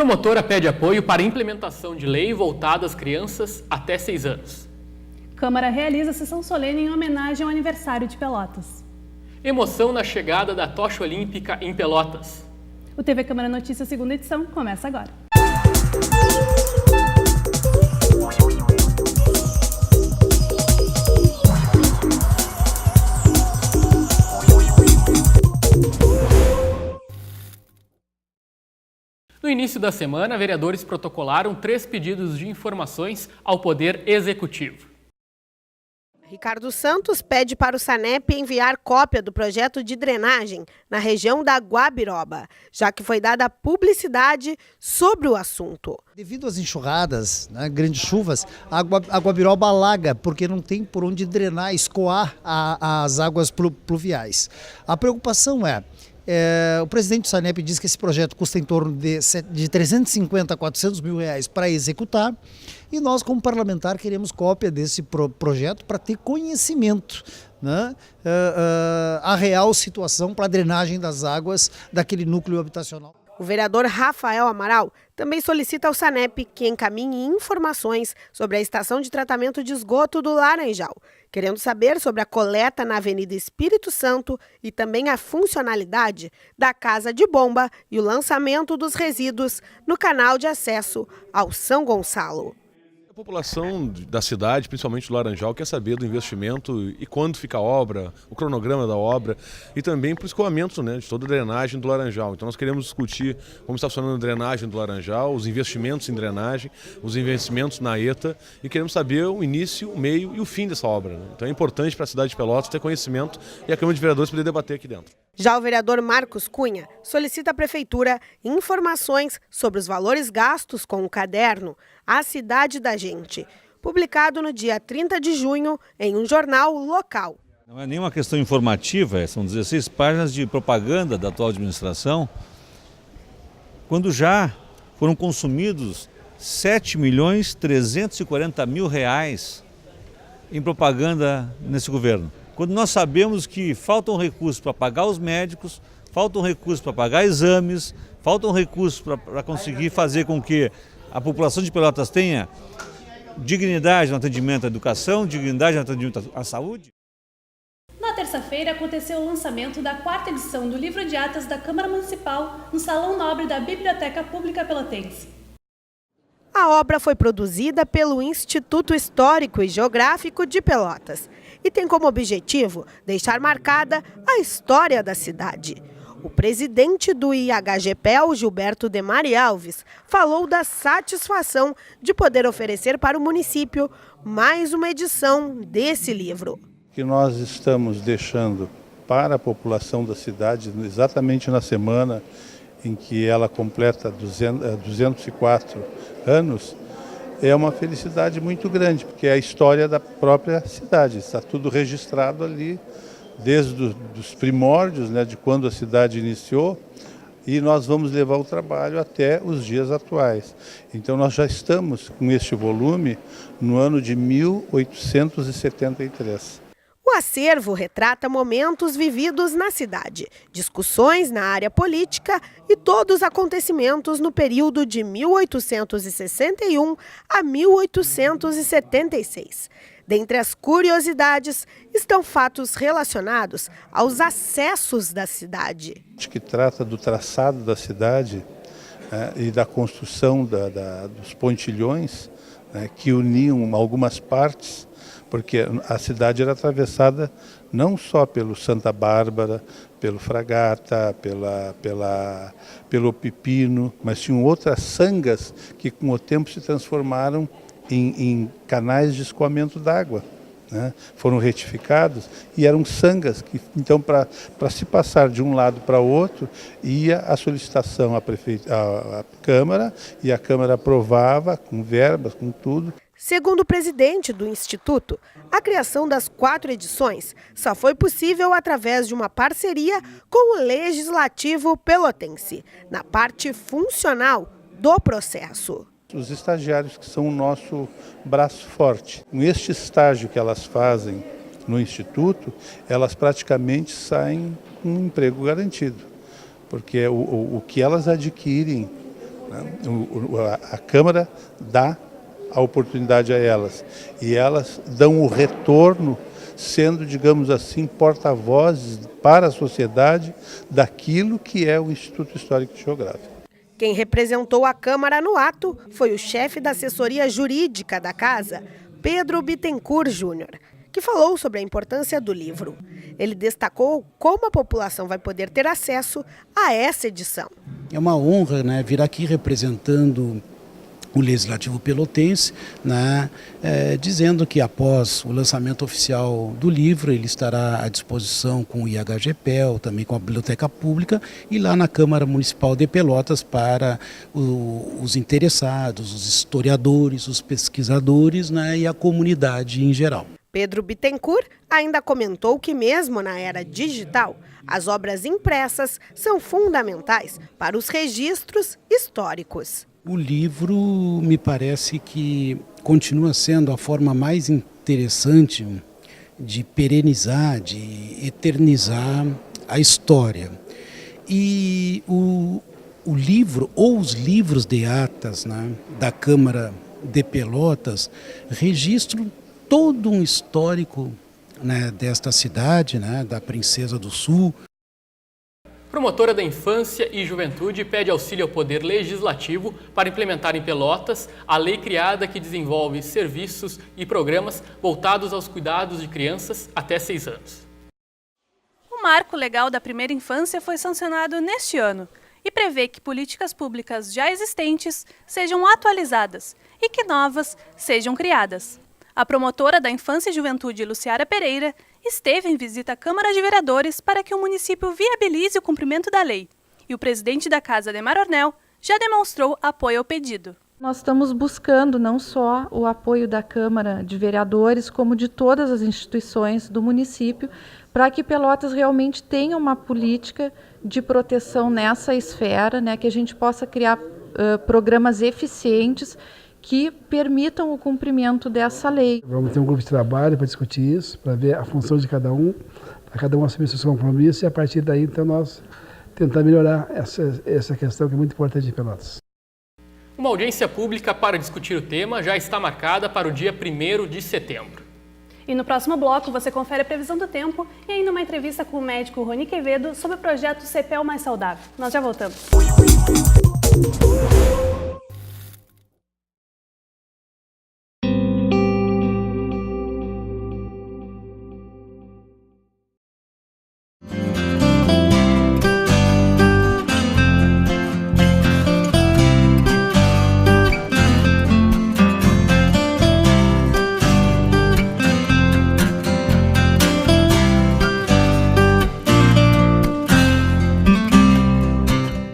Promotora pede apoio para a implementação de lei voltada às crianças até 6 anos. Câmara realiza sessão solene em homenagem ao aniversário de Pelotas. Emoção na chegada da tocha olímpica em Pelotas. O TV Câmara Notícias, segunda edição, começa agora. No início da semana, vereadores protocolaram 3 pedidos de informações ao Poder Executivo. Ricardo Santos pede para o SANEP enviar cópia do projeto de drenagem na região da Guabiroba, já que foi dada publicidade sobre o assunto. Devido às enxurradas, grandes chuvas, a Guabiroba alaga, porque não tem por onde drenar, escoar as águas pluviais. A preocupação o presidente do SANEP diz que esse projeto custa em torno de 350 a 400 mil reais para executar, e nós, como parlamentar, queremos cópia desse projeto para ter conhecimento, a real situação para a drenagem das águas daquele núcleo habitacional. O vereador Rafael Amaral também solicita ao SANEP que encaminhe informações sobre a estação de tratamento de esgoto do Laranjal, querendo saber sobre a coleta na Avenida Espírito Santo e também a funcionalidade da casa de bomba e o lançamento dos resíduos no canal de acesso ao São Gonçalo. A população da cidade, principalmente do Laranjal, quer saber do investimento e quando fica a obra, o cronograma da obra e também para o escoamento de toda a drenagem do Laranjal. Então nós queremos discutir como está funcionando a drenagem do Laranjal, os investimentos em drenagem, os investimentos na ETA, e queremos saber o início, o meio e o fim dessa obra. Então é importante para a cidade de Pelotas ter conhecimento e a Câmara de Vereadores poder debater aqui dentro. Já o vereador Marcos Cunha solicita à Prefeitura informações sobre os valores gastos com o caderno A Cidade da Gente, publicado no dia 30 de junho em um jornal local. Não é nenhuma questão informativa, são 16 páginas de propaganda da atual administração, quando já foram consumidos 7.340.000 reais em propaganda nesse governo. Quando nós sabemos que faltam recursos para pagar os médicos, faltam recursos para pagar exames, faltam recursos para conseguir fazer com que a população de Pelotas tenha dignidade no atendimento à educação, dignidade no atendimento à saúde. Na terça-feira aconteceu o lançamento da 4ª edição do Livro de Atas da Câmara Municipal no Salão Nobre da Biblioteca Pública Pelotense. A obra foi produzida pelo Instituto Histórico e Geográfico de Pelotas e tem como objetivo deixar marcada a história da cidade. O presidente do IHGPEL, Gilberto de Mari Alves, falou da satisfação de poder oferecer para o município mais uma edição desse livro. Que nós estamos deixando para a população da cidade, exatamente na semana em que ela completa 204 anos, é uma felicidade muito grande, porque é a história da própria cidade, está tudo registrado ali, desde os primórdios, de quando a cidade iniciou, e nós vamos levar o trabalho até os dias atuais. Então nós já estamos com este volume no ano de 1873. O acervo retrata momentos vividos na cidade, discussões na área política e todos os acontecimentos no período de 1861 a 1876. Dentre as curiosidades estão fatos relacionados aos acessos da cidade. Que trata do traçado da cidade e da construção dos pontilhões que uniam algumas partes, porque a cidade era atravessada não só pelo Santa Bárbara, pelo Fragata, pelo Pepino, mas tinham outras sangas que com o tempo se transformaram em canais de escoamento d'água. Foram retificados e eram sangas que, então, para se passar de um lado para o outro, ia a solicitação à Câmara, e a Câmara aprovava com verbas, com tudo. Segundo o presidente do Instituto, a criação das 4 edições só foi possível através de uma parceria com o Legislativo Pelotense, na parte funcional do processo. Os estagiários que são o nosso braço forte. Com este estágio que elas fazem no Instituto, elas praticamente saem com um emprego garantido, porque o que elas adquirem né? A Câmara dá a oportunidade a elas e elas dão o retorno, sendo, digamos assim, porta-vozes para a sociedade daquilo que é o Instituto Histórico e Geográfico. Quem representou a Câmara no ato foi o chefe da assessoria jurídica da casa, Pedro Bittencourt Júnior, que falou sobre a importância do livro. Ele destacou como a população vai poder ter acesso a essa edição. É uma honra, né, vir aqui representando o Legislativo Pelotense, né, dizendo que após o lançamento oficial do livro, ele estará à disposição com o IHGPEL, também com a Biblioteca Pública e lá na Câmara Municipal de Pelotas para os interessados, os historiadores, os pesquisadores, né, e a comunidade em geral. Pedro Bittencourt ainda comentou que mesmo na era digital, as obras impressas são fundamentais para os registros históricos. O livro me parece que continua sendo a forma mais interessante de perenizar, de eternizar a história. E o livro, ou os livros de atas, né, da Câmara de Pelotas, registram todo um histórico, né, desta cidade, né, da Princesa do Sul. Promotora da Infância e Juventude pede auxílio ao Poder Legislativo para implementar em Pelotas a lei criada que desenvolve serviços e programas voltados aos cuidados de crianças até 6 anos. O marco legal da primeira infância foi sancionado neste ano e prevê que políticas públicas já existentes sejam atualizadas e que novas sejam criadas. A promotora da Infância e Juventude, Luciara Pereira, esteve em visita à Câmara de Vereadores para que o município viabilize o cumprimento da lei. E o presidente da Casa, Ademar Ornel, já demonstrou apoio ao pedido. Nós estamos buscando não só o apoio da Câmara de Vereadores, como de todas as instituições do município, para que Pelotas realmente tenha uma política de proteção nessa esfera, né, que a gente possa criar programas eficientes que permitam o cumprimento dessa lei. Vamos ter um grupo de trabalho para discutir isso, para ver a função de cada um assumir seus compromissos e a partir daí então nós tentar melhorar essa questão que é muito importante em Pelotas. Uma audiência pública para discutir o tema já está marcada para o dia 1º de setembro. E no próximo bloco você confere a previsão do tempo e ainda uma entrevista com o médico Rony Quevedo sobre o projeto CPEL Mais Saudável. Nós já voltamos.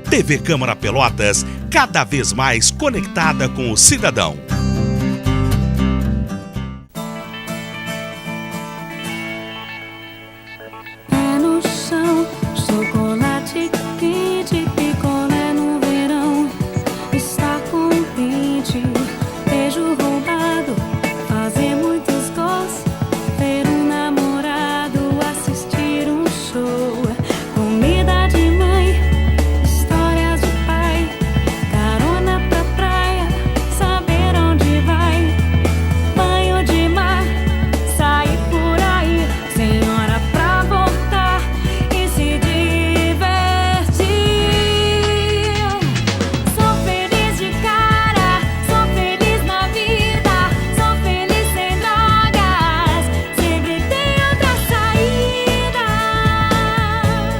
TV Câmara Pelotas, cada vez mais conectada com o cidadão. Pé no chão, chocolate quente, picolé no verão. Está contente, beijo roubado, fazer muitos gols, ver um namorado, assistir um show, comida de mãe, histórias de pai, carona pra praia, saber onde vai, banho de mar, sair por aí, sem hora pra voltar e se divertir. Sou feliz de cara, sou feliz na vida, sou feliz sem drogas, sempre tem outra saída.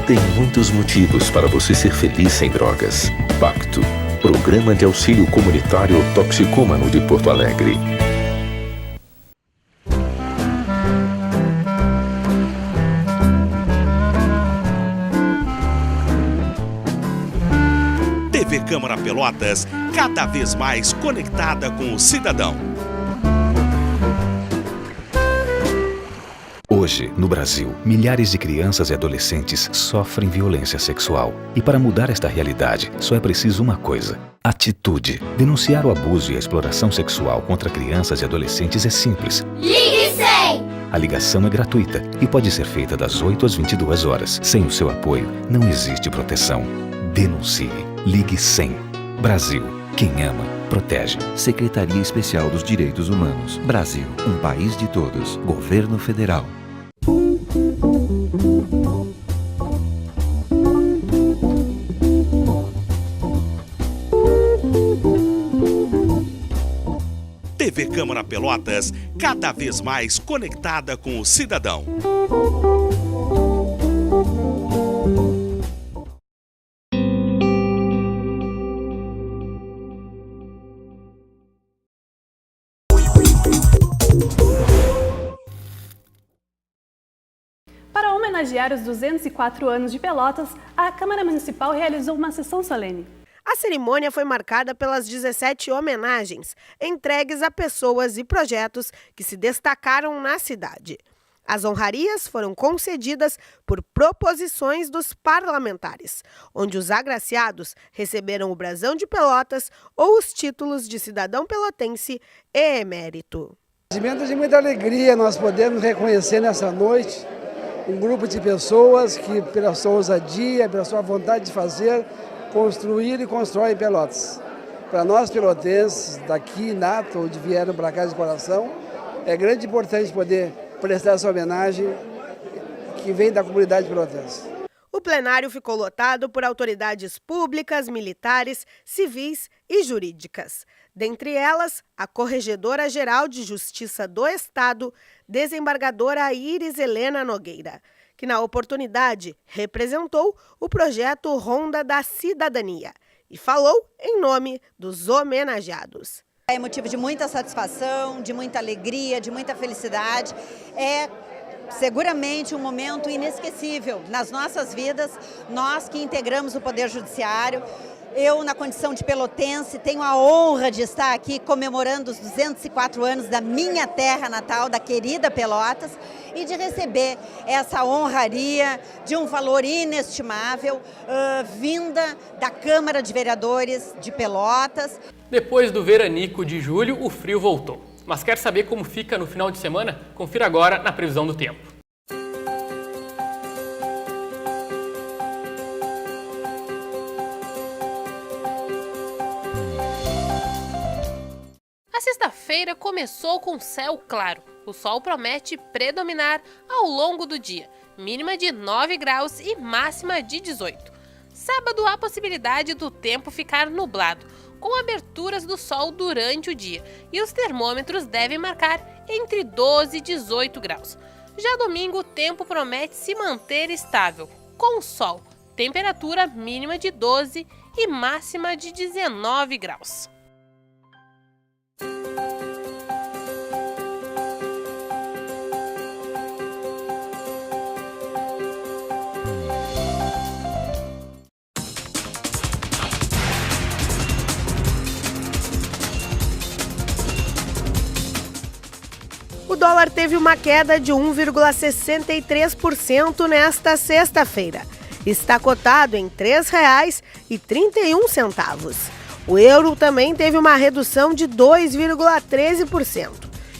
Tem muitos motivos para você ser feliz sem drogas. Pacto, Programa de Auxílio Comunitário Toxicômano de Porto Alegre. TV Câmara Pelotas, cada vez mais conectada com o cidadão. Hoje, no Brasil, milhares de crianças e adolescentes sofrem violência sexual. E para mudar esta realidade, só é preciso uma coisa: atitude. Denunciar o abuso e a exploração sexual contra crianças e adolescentes é simples. Ligue 100! A ligação é gratuita e pode ser feita das 8 às 22 horas. Sem o seu apoio, não existe proteção. Denuncie. Ligue 100. Brasil, quem ama, protege. Secretaria Especial dos Direitos Humanos. Brasil, um país de todos. Governo Federal. TV Câmara Pelotas, cada vez mais conectada com o cidadão. Para homenagear os 204 anos de Pelotas, a Câmara Municipal realizou uma sessão solene. A cerimônia foi marcada pelas 17 homenagens entregues a pessoas e projetos que se destacaram na cidade. As honrarias foram concedidas por proposições dos parlamentares, onde os agraciados receberam o brasão de Pelotas ou os títulos de cidadão pelotense e emérito. De muita alegria nós podemos reconhecer nessa noite um grupo de pessoas que, pela sua ousadia, pela sua vontade de fazer, construir e constrói Pelotas. Para nós pelotenses, daqui, nato, onde vieram para cá de coração, é grande e importante poder prestar essa homenagem que vem da comunidade pelotense. O plenário ficou lotado por autoridades públicas, militares, civis e jurídicas. Dentre elas, a Corregedora-Geral de Justiça do Estado, desembargadora Iris Helena Nogueira, que na oportunidade representou o projeto Ronda da Cidadania e falou em nome dos homenageados. É motivo de muita satisfação, de muita alegria, de muita felicidade. É seguramente um momento inesquecível nas nossas vidas, nós que integramos o Poder Judiciário. Eu, na condição de pelotense, tenho a honra de estar aqui comemorando os 204 anos da minha terra natal, da querida Pelotas, e de receber essa honraria de um valor inestimável, vinda da Câmara de Vereadores de Pelotas. Depois do veranico de julho, o frio voltou. Mas quer saber como fica no final de semana? Confira agora na previsão do tempo. A sexta-feira começou com céu claro. O sol promete predominar ao longo do dia, mínima de 9 graus e máxima de 18. Sábado há possibilidade do tempo ficar nublado, com aberturas do sol durante o dia, e os termômetros devem marcar entre 12 e 18 graus. Já domingo o tempo promete se manter estável, com sol, temperatura mínima de 12 e máxima de 19 graus. O dólar teve uma queda de 1,63% nesta sexta-feira. Está cotado em R$ 3,31. O euro também teve uma redução de 2,13%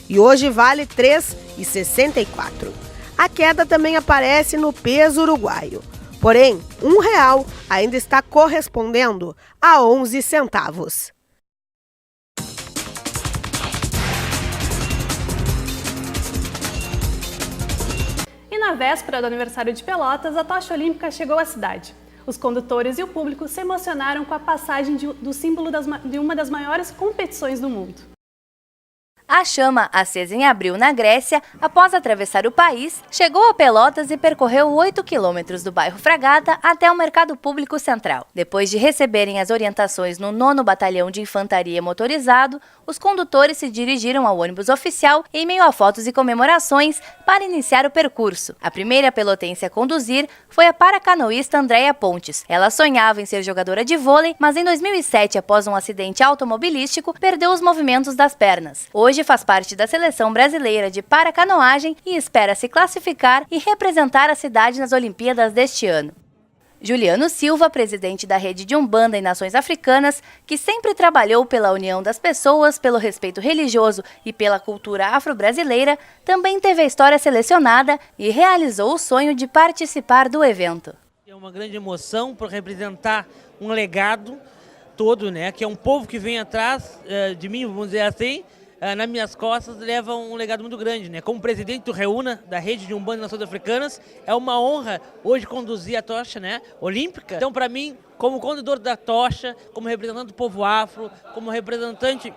e hoje vale R$ 3,64. A queda também aparece no peso uruguaio. Porém, R$ 1 ainda está correspondendo a 11 centavos. E na véspera do aniversário de Pelotas, a tocha olímpica chegou à cidade. Os condutores e o público se emocionaram com a passagem do símbolo de uma das maiores competições do mundo. A chama, acesa em abril na Grécia, após atravessar o país, chegou a Pelotas e percorreu 8 quilômetros do bairro Fragata até o Mercado Público Central. Depois de receberem as orientações no 9º Batalhão de Infantaria Motorizado, os condutores se dirigiram ao ônibus oficial em meio a fotos e comemorações para iniciar o percurso. A primeira pelotense a conduzir foi a paracanoísta Andréia Pontes. Ela sonhava em ser jogadora de vôlei, mas em 2007, após um acidente automobilístico, perdeu os movimentos das pernas. Hoje faz parte da seleção brasileira de paracanoagem e espera se classificar e representar a cidade nas Olimpíadas deste ano. Juliano Silva, presidente da Rede de Umbanda em Nações Africanas, que sempre trabalhou pela união das pessoas, pelo respeito religioso e pela cultura afro-brasileira, também teve a história selecionada e realizou o sonho de participar do evento. É uma grande emoção por representar um legado todo, né, que é um povo que vem atrás de mim, vamos dizer assim, nas minhas costas, leva um legado muito grande, né? Como presidente do REUNA, da Rede de Umbanda de Nações Africanas, é uma honra hoje conduzir a tocha, né, olímpica. Então, para mim, como condutor da tocha, como representante do povo afro, como representante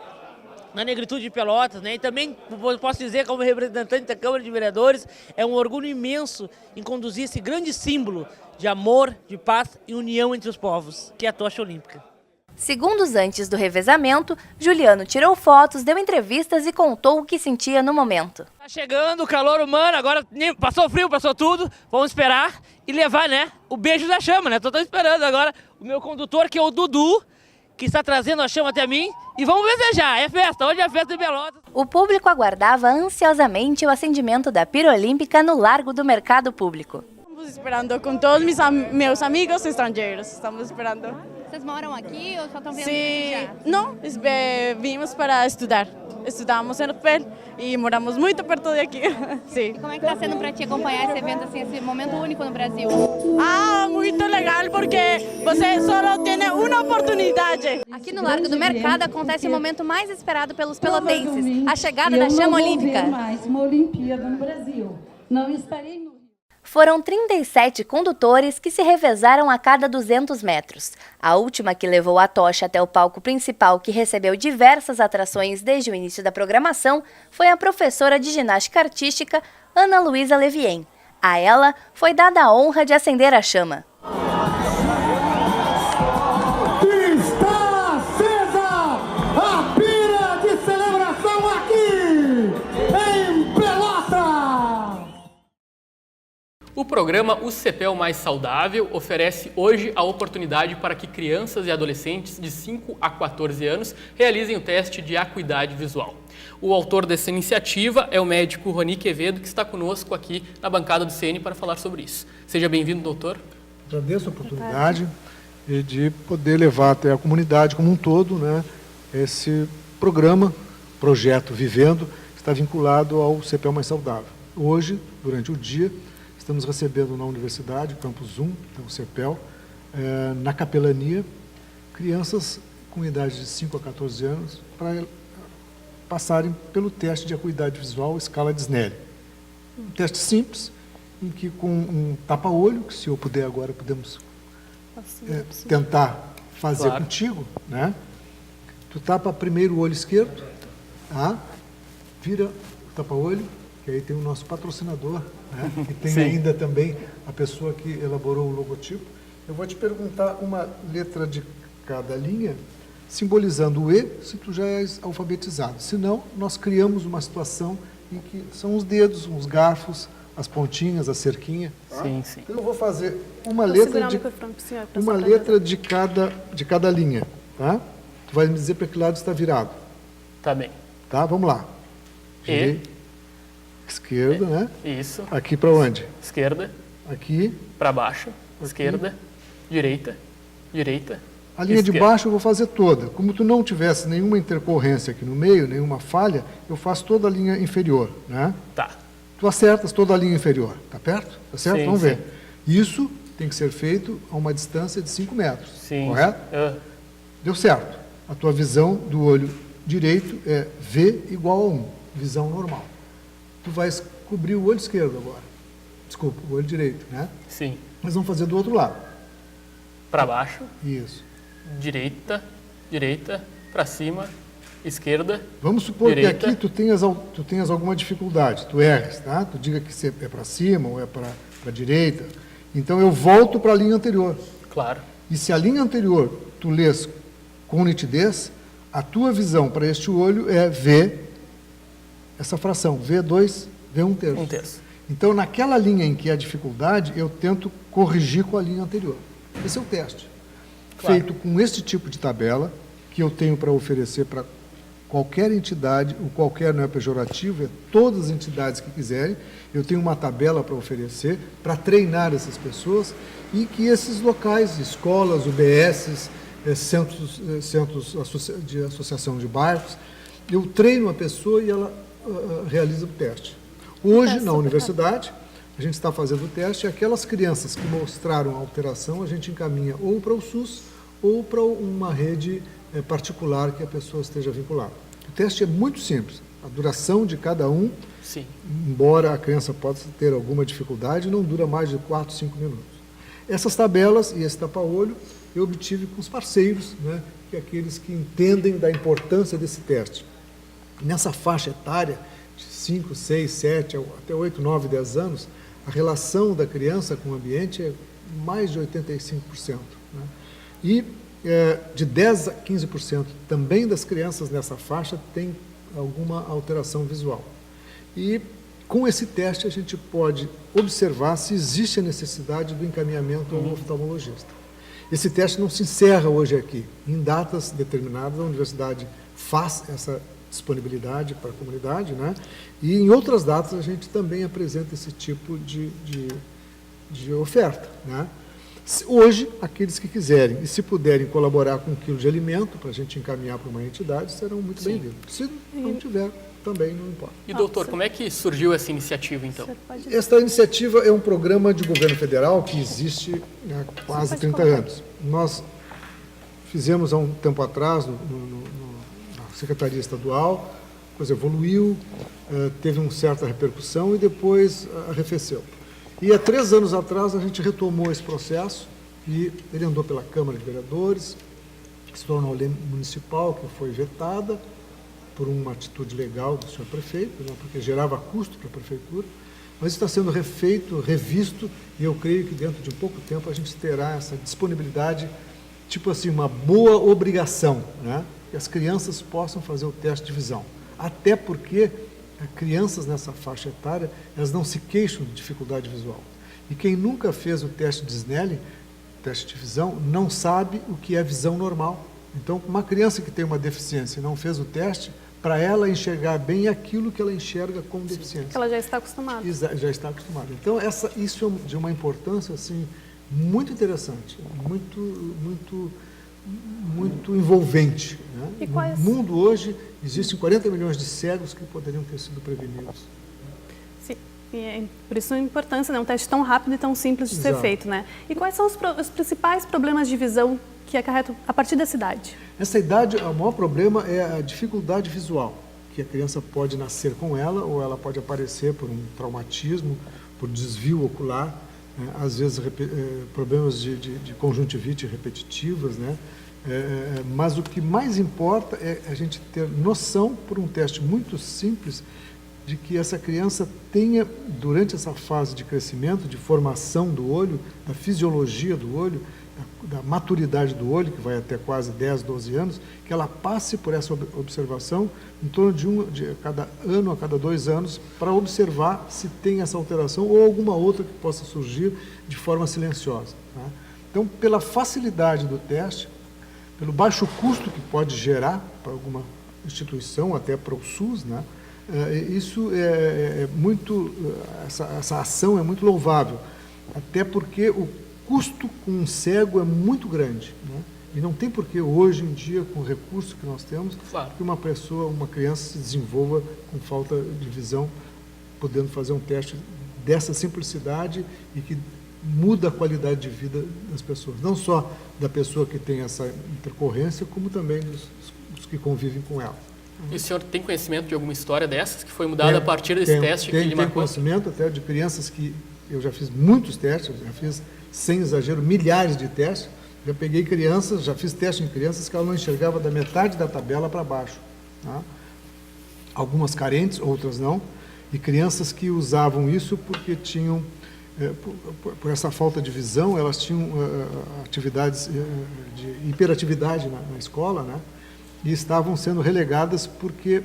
na negritude de Pelotas, né, e também posso dizer como representante da Câmara de Vereadores, é um orgulho imenso em conduzir esse grande símbolo de amor, de paz e união entre os povos, que é a tocha olímpica. Segundos antes do revezamento, Juliano tirou fotos, deu entrevistas e contou o que sentia no momento. Tá chegando o calor humano, agora passou frio, passou tudo, vamos esperar e levar, né, o beijo da chama, né? Tô esperando agora o meu condutor, que é o Dudu, que está trazendo a chama até mim, e vamos festejar, é festa, hoje é festa de Pelotas. O público aguardava ansiosamente o acendimento da pira olímpica no Largo do Mercado Público. Estamos esperando com todos meus amigos estrangeiros, estamos esperando. Vocês moram aqui ou só estão vendo Sim, não, vimos para estudar. Estudamos em Rupel e moramos muito perto daqui. Sim. E como é que está sendo para ti acompanhar esse evento, assim, esse momento único no Brasil? Ah, muito legal, porque você só tem uma oportunidade. Aqui no Largo do Mercado acontece o momento mais esperado pelos pelotenses, a chegada da chama olímpica. Eu não vou ver mais uma Olimpíada no Brasil. Não estarei no Foram 37 condutores que se revezaram a cada 200 metros. A última que levou a tocha até o palco principal, que recebeu diversas atrações desde o início da programação, foi a professora de ginástica artística Ana Luísa Levien. A ela foi dada a honra de acender a chama. Está acesa a pira de celebração aqui em Pelotas! O programa O CEPEL Mais Saudável oferece hoje a oportunidade para que crianças e adolescentes de 5 a 14 anos realizem o teste de acuidade visual. O autor dessa iniciativa é o médico Rony Quevedo, que está conosco aqui na bancada do CN para falar sobre isso. Seja bem-vindo, doutor. Agradeço a oportunidade de poder levar até a comunidade como um todo, né, esse programa, projeto Vivendo, que está vinculado ao CEPEL Mais Saudável. Hoje, durante o dia, estamos recebendo na Universidade, Campus 1, então o CEPEL, na capelania, crianças com idade de 5 a 14 anos para passarem pelo teste de acuidade visual escala de Snellen. Um teste simples, em que com um tapa-olho, que se eu puder agora podemos tentar fazer contigo, né? Tu tapa primeiro o olho esquerdo, tá? Vira o tapa-olho, que aí tem o nosso patrocinador, né? E tem ainda também a pessoa que elaborou o logotipo. Eu vou te perguntar uma letra de cada linha, simbolizando o E, se tu já és alfabetizado. Se não, nós criamos uma situação em que são os dedos, os garfos, as pontinhas, a cerquinha. Tá? Sim, sim. Então eu vou fazer uma letra de cada linha, tá? Tu vai me dizer para que lado está virado. Tá bem. Tá? Vamos lá. Esquerda, né? Isso. Aqui para onde? Esquerda. Aqui. Para baixo. Esquerda. Direita. Direita. A linha de baixo eu vou fazer toda. Como tu não tivesse nenhuma intercorrência aqui no meio, nenhuma falha, eu faço toda a linha inferior, né? Tá. Tu acertas toda a linha inferior. Tá perto? Tá certo? Sim, Vamos ver. sim. Isso tem que ser feito a uma distância de 5 metros. Sim. Correto? Deu certo. A tua visão do olho direito é V igual a 1. Visão normal. Tu vais cobrir o olho esquerdo agora. Desculpa, o olho direito, né? Sim. Mas vamos fazer do outro lado. Para baixo. Isso. Direita, direita, para cima, esquerda. Vamos supor direita. que aqui tu tenhas alguma dificuldade, tu erres, tá? Tu diga que é para cima ou é para a direita. Então eu volto para a linha anterior. Claro. E se a linha anterior tu lês com nitidez, a tua visão para este olho é V, essa fração, V2, V1 terço. 1 terço. Então naquela linha em que há dificuldade, eu tento corrigir com a linha anterior. Esse é o teste. Claro. Feito com este tipo de tabela, que eu tenho para oferecer para qualquer entidade, o qualquer não é pejorativo, é todas as entidades que quiserem, eu tenho uma tabela para oferecer, para treinar essas pessoas, e que esses locais, escolas, UBSs, centros de associação de bairros, eu treino a pessoa e ela realiza o teste. Hoje, na universidade, a gente está fazendo o teste, e aquelas crianças que mostraram alteração, a gente encaminha ou para o SUS ou para uma rede particular que a pessoa esteja vinculada. O teste é muito simples. A duração de cada um, Sim. embora a criança possa ter alguma dificuldade, não dura mais de 4, 5 minutos. Essas tabelas e esse tapa-olho eu obtive com os parceiros, né, que é aqueles que entendem da importância desse teste. Nessa faixa etária, de 5, 6, 7, até 8, 9, 10 anos, a relação da criança com o ambiente é mais de 85%. Né? E de 10 a 15% também das crianças nessa faixa tem alguma alteração visual. E com esse teste a gente pode observar se existe a necessidade do encaminhamento ao oftalmologista. Esse teste não se encerra hoje aqui. Em datas determinadas, a universidade faz essa disponibilidade para a comunidade, né? E em outras datas a gente também apresenta esse tipo de oferta, né? Hoje, aqueles que quiserem e se puderem colaborar com 1 quilo de alimento para a gente encaminhar para uma entidade, serão muito bem-vindos. Se não tiver, também não importa. E doutor, como é que surgiu essa iniciativa então? Esta iniciativa é um programa de governo federal que existe há quase 30 anos. Nós fizemos há um tempo atrás na Secretaria Estadual, a coisa evoluiu, teve uma certa repercussão e depois arrefeceu. E há 3 anos atrás a gente retomou esse processo e ele andou pela Câmara de Vereadores, que se tornou lei municipal, que foi vetada por uma atitude legal do senhor prefeito, né, porque gerava custo para a prefeitura, mas está sendo refeito, revisto, e eu creio que dentro de um pouco tempo a gente terá essa disponibilidade, tipo assim, uma boa obrigação, né, que as crianças possam fazer o teste de visão. Até porque crianças nessa faixa etária, elas não se queixam de dificuldade visual. E quem nunca fez o teste de Snellen, teste de visão, não sabe o que é visão normal. Então, uma criança que tem uma deficiência e não fez o teste, para ela enxergar bem aquilo que ela enxerga como deficiência. Ela já está acostumada. Já está acostumada. Então, isso é de uma importância assim, muito interessante, muito envolvente. Né? E quais... No mundo hoje, existem 40 milhões de cegos que poderiam ter sido prevenidos. Sim, e é por isso a importância, né? Um teste tão rápido e tão simples de ser feito. Né? E quais são os principais problemas de visão que acarretam a partir dessa idade? Nessa idade, o maior problema é a dificuldade visual, que a criança pode nascer com ela ou ela pode aparecer por um traumatismo, por desvio ocular, né? Às vezes problemas de conjuntivite repetitivas, né? Mas o que mais importa é a gente ter noção, por um teste muito simples, de que essa criança tenha, durante essa fase de crescimento, de formação do olho, da fisiologia do olho, da maturidade do olho, que vai até quase 10, 12 anos, que ela passe por essa observação em torno de cada ano, a cada 2 anos, para observar se tem essa alteração ou alguma outra que possa surgir de forma silenciosa. Né? Então, pela facilidade do teste, pelo baixo custo que pode gerar para alguma instituição, até para o SUS, né? Isso essa ação é muito louvável, até porque o custo com um cego é muito grande, né? E não tem por que hoje em dia, com o recurso que nós temos, que uma criança se desenvolva com falta de visão, podendo fazer um teste dessa simplicidade e que muda a qualidade de vida das pessoas, não só da pessoa que tem essa intercorrência, como também dos que convivem com ela. E o senhor tem conhecimento de alguma história dessas que foi mudada a partir desse teste que ele marcou? Tem conhecimento até de crianças que eu já fiz muitos testes, já fiz, sem exagero, milhares de testes. Já peguei crianças, já fiz teste em crianças que ela não enxergava da metade da tabela para baixo. Tá? Algumas carentes, outras não. E crianças que usavam isso porque tinham, por essa falta de visão, elas tinham atividades de hiperatividade na escola, né? E estavam sendo relegadas porque,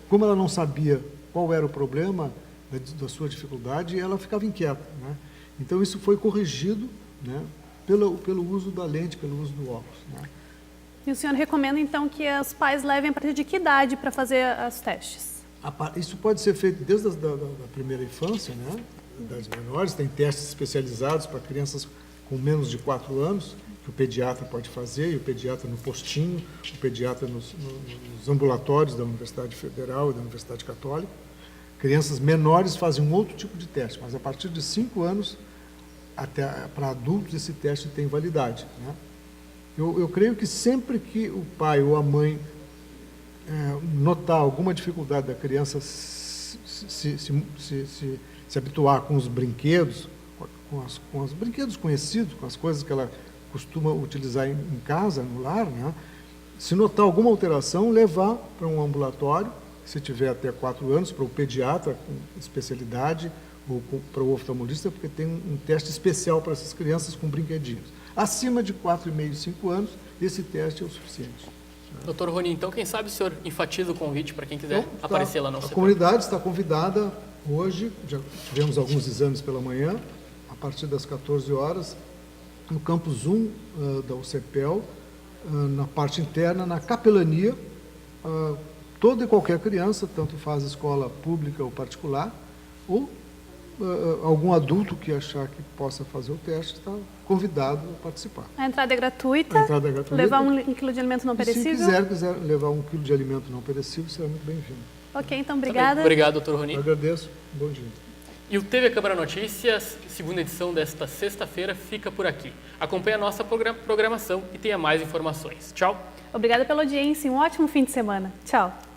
como ela não sabia qual era o problema da sua dificuldade, ela ficava inquieta, né? Então, isso foi corrigido, né, pelo uso da lente, pelo uso do óculos, né? E o senhor recomenda, então, que os pais levem a partir de que idade para fazer os testes? Isso pode ser feito desde a primeira infância, né? Das menores, tem testes especializados para crianças com menos de 4 anos, que o pediatra pode fazer, e o pediatra no postinho, o pediatra nos ambulatórios da Universidade Federal e da Universidade Católica. Crianças menores fazem um outro tipo de teste, mas a partir de 5 anos, até para adultos, esse teste tem validade, né? Eu creio que sempre que o pai ou a mãe notar alguma dificuldade da criança se habituar com os brinquedos, com os brinquedos conhecidos, com as coisas que ela costuma utilizar em casa, no lar, né? Se notar alguma alteração, levar para um ambulatório, se tiver até 4 anos, para o pediatra com especialidade, ou para o oftalmologista, porque tem um teste especial para essas crianças com brinquedinhos. Acima de 4,5, 5 anos, esse teste é o suficiente. Doutor Rony, então quem sabe o senhor enfatiza o convite para quem quiser aparecer lá no CPEL? A comunidade está convidada hoje, já tivemos alguns exames pela manhã, a partir das 14 horas, no campus 1 da UCPEL, na parte interna, na capelania, toda e qualquer criança, tanto faz escola pública ou particular, ou algum adulto que achar que possa fazer o teste, está convidado a participar. A entrada é gratuita? A entrada é gratuita. Levar 1 quilo de alimento não perecível? Se quiser levar 1 quilo de alimento não perecível, será muito bem-vindo. Ok, então obrigada. Obrigado, doutor Rony. Eu agradeço. Bom dia. E o TV Câmara Notícias, segunda edição desta sexta-feira, fica por aqui. Acompanhe a nossa programação e tenha mais informações. Tchau. Obrigada pela audiência e um ótimo fim de semana. Tchau.